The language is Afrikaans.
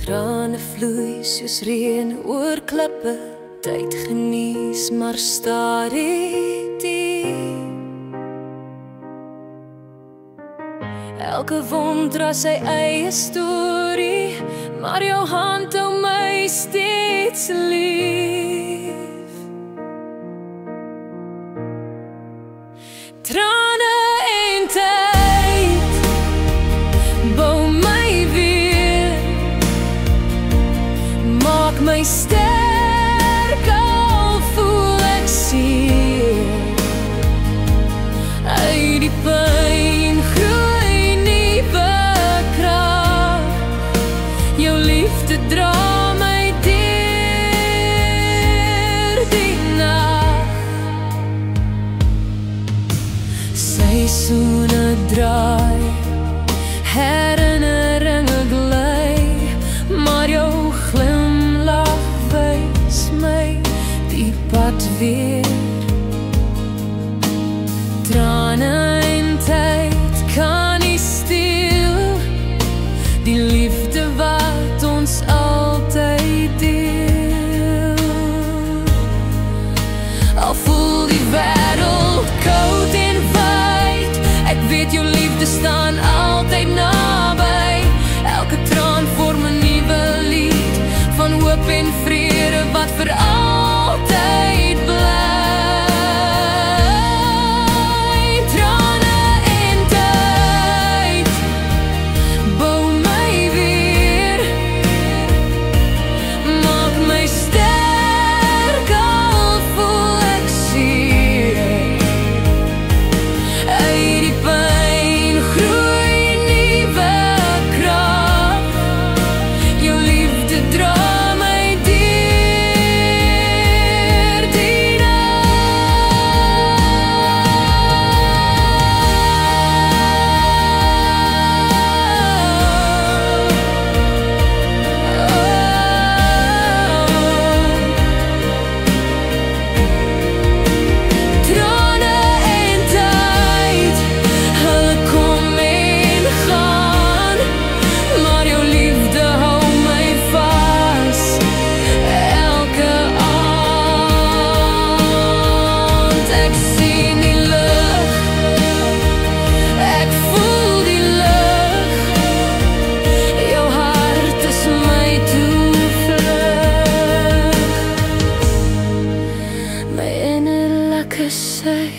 Trane vloei soos reën oor klippe, tyd genies maar stadig diep. Elke wond dra sy eie storie, maar jou hand hou my steeds lief. Trane en tyd bou my weer, maak my sterk al voel ek seer. Uit die pyn groei nuwe krag, jou liefde dra my deur die nag. Seisoene draai, herinneringe gly, maar jou glimlach wys my die pad weer. Trane en tyd kan nie steel die liefde wat ons altyd deel. Al voel die wêreld koud en wyd, ek weet jou liefde staan altyd naby. Elke traan vorm 'n nuwe lied van hoop en vrede wat vir altyd bly. Trane en tyd bou my weer, maak my sterk al voel ek seer. Uit die pyn groei nuwe krag, jou liefde dra my deur die Trane en tyd, hulle kom en gaan, maar jou liefde hou my vas elke aand. Ek sien die lig, ek voel die lig, jou hart is my toevlug. My innerlike sy